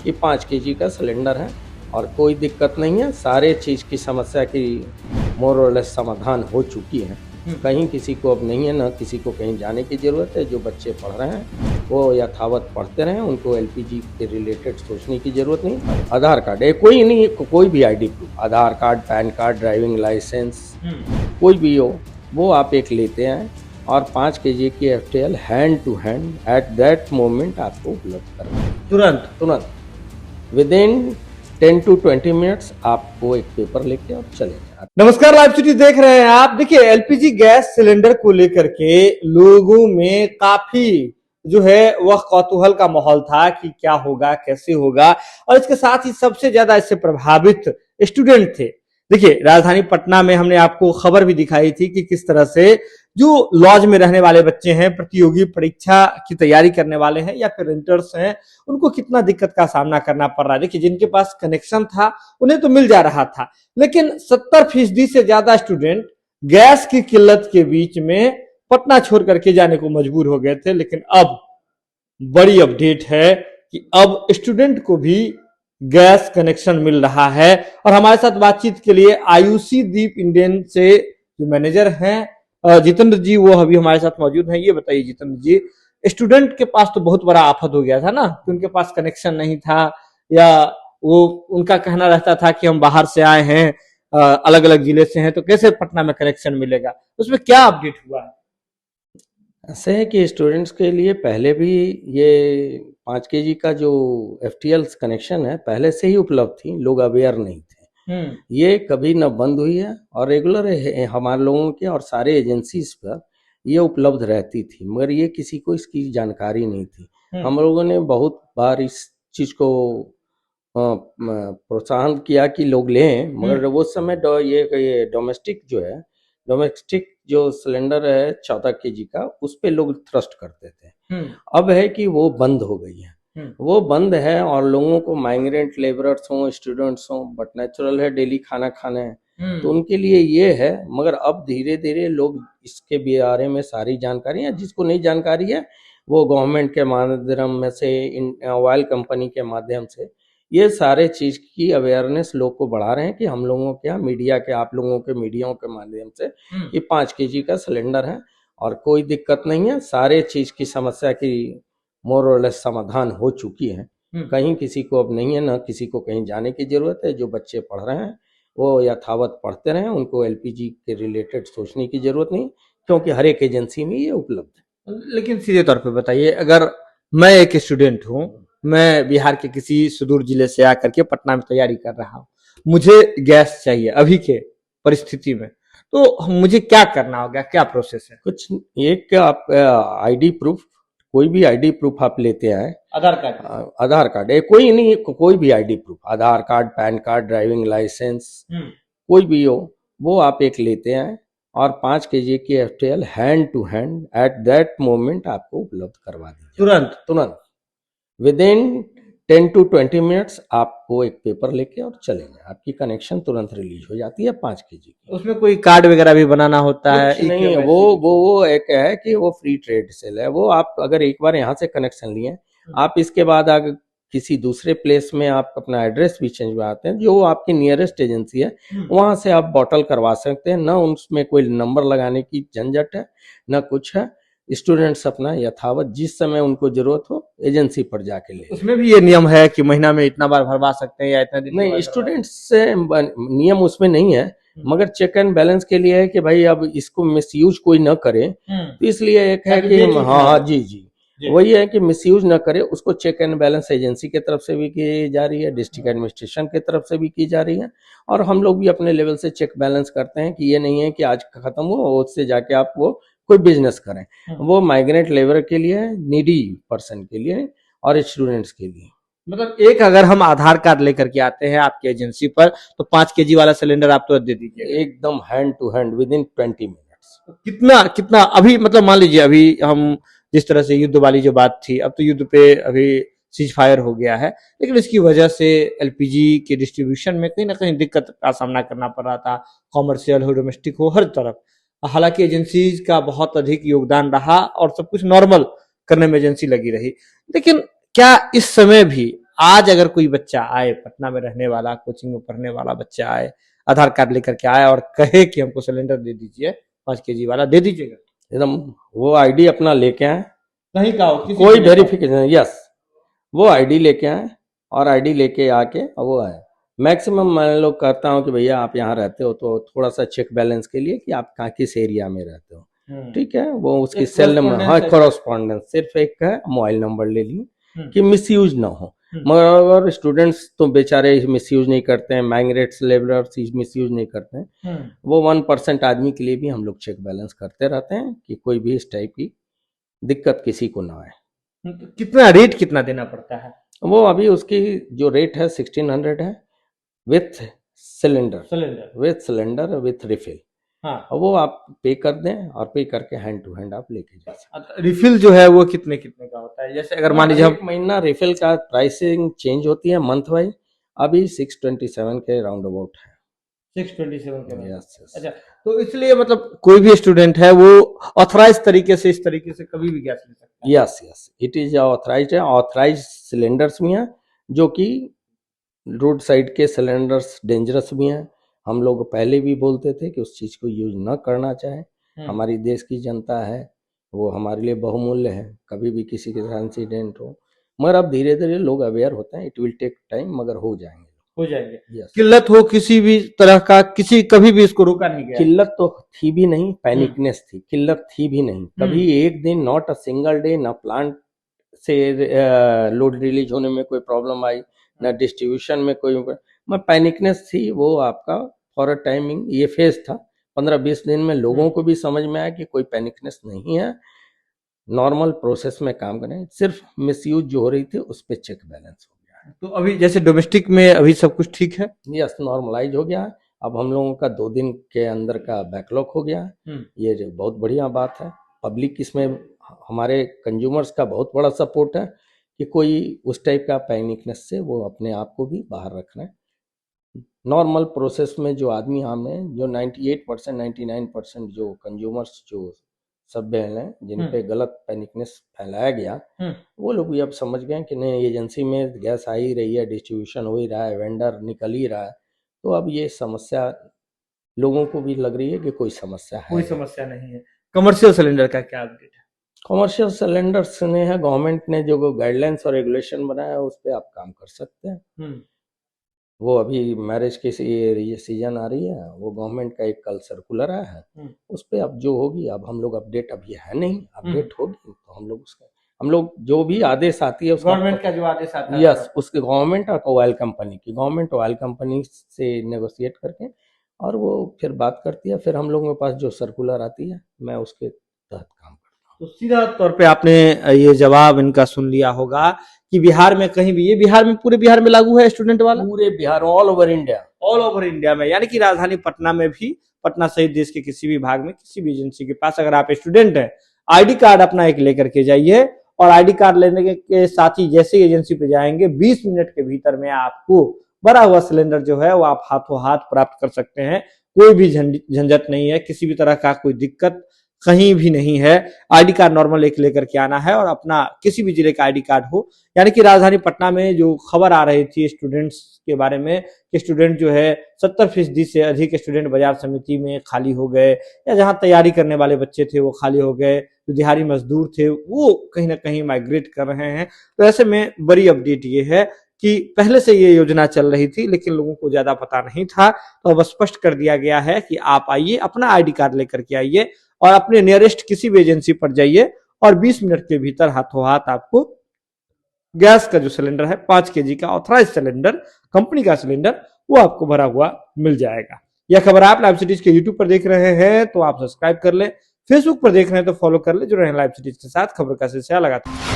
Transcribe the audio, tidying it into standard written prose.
ये 5 केजी का सिलेंडर है और कोई दिक्कत नहीं है। सारे चीज़ की समस्या की मोर और लेस समाधान हो चुकी है। कहीं किसी को अब नहीं है, ना किसी को कहीं जाने की ज़रूरत है। जो बच्चे पढ़ रहे हैं वो यथावत पढ़ते रहें, उनको एलपीजी के रिलेटेड सोचने की ज़रूरत नहीं। आधार कार्ड है, कोई नहीं, कोई भी ID proof, Aadhaar card, PAN card, driving licence, कोई भी हो, वो आप एक लेते हैं और 5 केजी की FTL hand to hand at that moment आपको उपलब्ध करवाएंगे। तुरंत विद इन 10 to 20 मिनट्स आपको एक पेपर लेके और चले जाए। नमस्कार, लाइव सिटी देख रहे हैं आप। देखिए, एलपीजी गैस सिलेंडर को लेकर के लोगों में काफी जो है वह कौतूहल का माहौल था कि क्या होगा, कैसे होगा, और इसके साथ ही सबसे ज्यादा इससे प्रभावित स्टूडेंट थे। देखिए, राजधानी पटना में हमने आपको खबर भी दिखाई थी कि किस तरह से जो लॉज में रहने वाले बच्चे हैं, प्रतियोगी परीक्षा की तैयारी करने वाले हैं या फिर इंटर्स हैं, उनको कितना दिक्कत का सामना करना पड़ रहा है। देखिए, जिनके पास कनेक्शन था उन्हें तो मिल जा रहा था, लेकिन 70% से ज्यादा स्टूडेंट गैस की किल्लत के बीच में पटना छोड़ करके जाने को मजबूर हो गए थे। लेकिन अब बड़ी अपडेट है कि अब स्टूडेंट को भी गैस कनेक्शन मिल रहा है। और हमारे साथ बातचीत के लिए आयुषी दीप इंडियन से जो मैनेजर हैं जितेंद्र जी, वो अभी हमारे साथ मौजूद हैं। ये बताइए जितेंद्र जी, स्टूडेंट के पास तो बहुत बड़ा आफत हो गया था ना कि उनके पास कनेक्शन नहीं था, या वो उनका कहना रहता था कि हम बाहर से आए हैं, अलग अलग जिले से हैं, तो कैसे पटना में कनेक्शन मिलेगा। उसमें क्या अपडेट हुआ है? ऐसे है कि स्टूडेंट्स के लिए पहले भी ये 5 केजी का जो एफटीएल कनेक्शन है पहले से ही उपलब्ध थी, लोग अवेयर नहीं थे। ये कभी न बंद हुई है और रेगुलर हमारे लोगों के और सारे एजेंसीज पर ये उपलब्ध रहती थी, मगर ये किसी को इसकी जानकारी नहीं थी। हम लोगों ने बहुत बार इस चीज़ को प्रोत्साहन किया कि लोग लें, मगर वो समय ये डोमेस्टिक जो सिलेंडर है 14 केजी का, उस पे लोग थ्रस्ट करते थे। अब है कि वो बंद हो गई है, वो बंद है और लोगों को माइग्रेंट लेबरर्स हों, स्टूडेंट्स हों, बट नेचुरल है, डेली खाना खाना है तो उनके लिए ये है। मगर अब धीरे धीरे लोग इसके बारे में सारी जानकारी है, जिसको नहीं जानकारी है वो गवर्नमेंट के माध्यम में से, ऑयल कंपनी के माध्यम से ये सारे चीज की अवेयरनेस लोग को बढ़ा रहे हैं कि हम लोगों के यहाँ मीडिया के, आप लोगों के मीडियाओं के माध्यम से ये 5 केजी का सिलेंडर है और कोई दिक्कत नहीं है। सारे चीज की समस्या की मोर और लेस समाधान हो चुकी है। कहीं किसी को अब नहीं है, ना किसी को कहीं जाने की जरूरत है। जो बच्चे पढ़ रहे हैं वो यथावत पढ़ते रहें, उनको एलपीजी के रिलेटेड सोचने की जरूरत नहीं, क्योंकि हर एक एजेंसी में ये उपलब्ध है। लेकिन सीधे तौर पे बताइए, अगर मैं एक स्टूडेंट हूँ, मैं बिहार के किसी सुदूर जिले से आकर के पटना में तैयारी कर रहा हूँ, मुझे गैस चाहिए अभी के परिस्थिति में, तो मुझे क्या करना होगा, क्या प्रोसेस है? कुछ एक आप आईडी प्रूफ, कोई भी आईडी प्रूफ आप लेते आए। आधार कार्ड है, कोई नहीं, कोई भी ID proof, Aadhaar card, PAN card, driving licence, कोई भी हो, वो आप एक लेते आए और 5 केजी की FTL hand to hand at that moment आपको उपलब्ध करवा देंगे। तुरंत विद इन 10 to 20 मिनट्स आपको एक पेपर लेके और चले जाए, आपकी कनेक्शन तुरंत रिलीज हो जाती है 5 केजी की। उसमें कोई कार्ड वगैरह भी बनाना होता है? नहीं है, वो एक है कि वो फ्री ट्रेड सेल है। वो आप अगर एक बार यहाँ से कनेक्शन लिए, आप इसके बाद अगर किसी दूसरे प्लेस में आप अपना एड्रेस भी चेंज कराते हैं, जो आपकी नियरेस्ट एजेंसी है वहां से आप बॉटल करवा सकते हैं। ना उसमें कोई नंबर लगाने की झंझट है, ना कुछ है। स्टूडेंट्स अपना यथावत जिस समय उनको जरूरत हो एजेंसी पर जाके ले। उसमें भी ये नियम है कि महीना में इतना बार भरवा सकते हैं या इतना दिन? नहीं, स्टूडेंट्स से नियम उसमें नहीं है, मगर चेक एंड बैलेंस के लिए है कि भाई अब इसको मिसयूज कोई न करे, तो इसलिए एक है कि हाँ जी वही है कि मिसयूज न करे। उसको चेक एंड बैलेंस एजेंसी की तरफ से भी की जा रही है, डिस्ट्रिक्ट एडमिनिस्ट्रेशन की तरफ से भी की जा रही है, और हम लोग भी अपने लेवल से चेक बैलेंस करते हैं कि ये नहीं है कि आज खत्म हो उससे जाके आप वो कोई बिजनेस करें। वो माइग्रेंट लेबर के लिए, नीडी पर्सन के लिए और स्टूडेंट्स के लिए। मतलब एक अगर हम आधार कार्ड लेकर के आते हैं आपकी एजेंसी पर, तो 5 केजी वाला सिलेंडर आप तुरंत दे दीजिए? एकदम hand to hand within 20 minutes. कितना अभी, मतलब मान लीजिए अभी हम जिस तरह से युद्ध वाली जो बात थी, अब तो युद्ध पे अभी सीज फायर हो गया है, लेकिन इसकी वजह से एलपीजी के डिस्ट्रीब्यूशन में कहीं ना कहीं दिक्कत का सामना करना पड़ रहा था, कॉमर्शियल हो, डोमेस्टिक हो, हर तरफ। हालांकि एजेंसीज का बहुत अधिक योगदान रहा और सब कुछ नॉर्मल करने में एजेंसी लगी रही, लेकिन क्या इस समय भी आज अगर कोई बच्चा आए, पटना में रहने वाला, कोचिंग में पढ़ने वाला बच्चा आए, आधार कार्ड लेकर के आए और कहे कि हमको सिलेंडर दे दीजिए 5 kg वाला, दे दीजिएगा? एकदम वो आईडी अपना लेके आए, कहीं का हो, कोई वेरिफिकेशन, यस, वो आईडी लेके आए और आईडी लेके आके वो आए। मैक्सिमम मैं लोग कहता हूँ कि भैया आप यहाँ रहते हो तो थोड़ा सा चेक बैलेंस के लिए कि आप कहाँ किस एरिया में रहते हो, ठीक है, वो उसकी सेल नंबर, हाँ कॉरेस्पॉन्डेंस, सिर्फ एक है मोबाइल नंबर ले ली कि मिसयूज ना हो। मगर अगर स्टूडेंट्स तो बेचारे मिसयूज नहीं करते हैं, माइग्रेट्स लेबरर्स मिसयूज नहीं करते हैं, वो 1% आदमी के लिए भी हम लोग चेक बैलेंस करते रहते हैं कि कोई भी इस टाइप की दिक्कत किसी को ना आए। कितना रेट कितना देना पड़ता है? वो अभी उसकी जो रेट है 1600 है विथ सिलेंडर विथ रिफिल। हाँ, वो आप पे कर दें और पे करके हैंड टू हैंड आप लेके जा सकते हैं। रिफिल जो है वो कितने कितने का होता है? जैसे अगर मान लीजिए एक महीना रिफिल का प्राइसिंग चेंज होती है मंथ वाइज, अभी 627 के राउंड अबाउट है। 627 के यस यस। अच्छा, तो इसलिए मतलब कोई भी स्टूडेंट है वो ऑथराइज तरीके से, इस तरीके से कभी भी गैस ले सकता है? Yes yes, it is authorised है। ऑथराइज सिलेंडर्स भी हैं जो कि रोड साइड के सिलेंडर्स डेंजरस भी हैं। हम लोग पहले भी बोलते थे कि उस चीज़ को यूज न करना चाहे, हमारी देश की जनता है वो हमारे लिए बहुमूल्य है, कभी भी किसी के साथ इंसिडेंट हो, मगर अब धीरे धीरे लोग अवेयर होते हैं, इट विल टेक टाइम, मगर हो जाएंगे। yes. किल्लत हो किसी भी तरह का, कभी भी इसको रोका नहीं गया? किल्लत तो थी भी नहीं, पैनिकनेस थी, किल्लत थी भी नहीं कभी। एक दिन, नॉट अ सिंगल डे, ना प्लांट से लोड रिलीज होने में कोई प्रॉब्लम आई, ना डिस्ट्रीब्यूशन में कोई पैनिकनेस थी। वो आपका फॉर अ टाइमिंग ये फेज था, 15-20 दिन में लोगों को भी समझ में आया कि कोई पैनिकनेस नहीं है, नॉर्मल प्रोसेस में काम करें, सिर्फ मिसयूज जो हो रही थी उस पर चेक बैलेंस हो गया है। तो अभी जैसे डोमेस्टिक में अभी सब कुछ ठीक है? यस, नॉर्मलाइज हो गया है। अब हम लोगों का 2 दिन के अंदर का बैकलॉग हो गया है, ये जो बहुत बढ़िया बात है। पब्लिक इसमें हमारे कंज्यूमर्स का बहुत बड़ा सपोर्ट है कि कोई उस टाइप का पैनिकनेस से वो अपने आप को भी बाहर रख रहे हैं। नॉर्मल प्रोसेस में जो आदमी हमें जो 98% 99% जो कंज्यूमर्स जो सब हैं जिन पे गलत पैनिकनेस फैलाया गया, वो लोग भी अब समझ गए कि नहीं, एजेंसी में गैस आ ही रही है, डिस्ट्रीब्यूशन हो ही रहा है, वेंडर निकल ही रहा है, तो अब ये समस्या लोगों को भी लग रही है कि कोई समस्या है, कोई समस्या नहीं है। कमर्शियल सिलेंडर का क्या अपडेट है? कमर्शियल सिलेंडर्स ने है, गवर्नमेंट ने जो गाइडलाइंस और रेगुलेशन बनाया है उस पर आप काम कर सकते हैं। वो अभी मैरिज की ये सीजन आ रही है, वो गवर्नमेंट का एक कल सर्कुलर आया है, उस पर अब जो होगी, अब हम लोग अपडेट अभी है नहीं, अपडेट होगी तो हम लोग जो भी आदेश आती है गवर्नमेंट का जो आदेश आता है, यस, उसके गवर्नमेंट और ऑयल कंपनी से नेगोशिएट करके और वो फिर बात करती है, फिर हम लोगों के पास जो सर्कुलर आती है मैं उसके तहत काम करता हूँ। तो सीधा तौर पे आपने ये जवाब इनका सुन लिया होगा कि बिहार में कहीं भी, ये बिहार में, पूरे बिहार में लागू है स्टूडेंट वाला? पूरे बिहार, ऑल ओवर इंडिया में, यानी कि राजधानी पटना में भी, पटना सहित देश के किसी भी भाग में किसी भी एजेंसी के पास अगर आप स्टूडेंट हैं, आईडी कार्ड अपना एक लेकर के जाइए और आईडी कार्ड लेने के साथ ही जैसे ही एजेंसी पे जाएंगे 20 मिनट के भीतर में आपको भरा हुआ सिलेंडर जो है वो आप हाथों हाथ प्राप्त कर सकते हैं। कोई भी झंझट नहीं है, किसी भी तरह का कोई दिक्कत कहीं भी नहीं है। आईडी कार्ड नॉर्मल एक लेकर के आना है और अपना किसी भी जिले का आईडी कार्ड हो, यानी कि राजधानी पटना में जो खबर आ रही थी स्टूडेंट्स के बारे में कि स्टूडेंट जो है 70% से अधिक स्टूडेंट बाजार समिति में खाली हो गए, या जहां तैयारी करने वाले बच्चे थे वो खाली हो गए, जो दिहाड़ी मजदूर थे वो कहीं ना कहीं माइग्रेट कर रहे हैं। तो ऐसे में बड़ी अपडेट ये है कि पहले से ये योजना चल रही थी लेकिन लोगों को ज्यादा पता नहीं था, तो अब स्पष्ट कर दिया गया है कि आप आइए, अपना आईडी कार्ड लेकर के आइए और अपने नियरेस्ट किसी भी एजेंसी पर जाइए और 20 मिनट के भीतर हाथों हाथ आपको गैस का जो सिलेंडर है 5 kg का ऑथराइज सिलेंडर, कंपनी का सिलेंडर, वो आपको भरा हुआ मिल जाएगा। यह खबर आप लाइव सिटीज के यूट्यूब पर देख रहे हैं तो आप सब्सक्राइब कर ले, फेसबुक पर देख रहे हैं तो फॉलो कर ले, जो रहे लाइव सिटीज के साथ खबर का सिलसिला लगातार।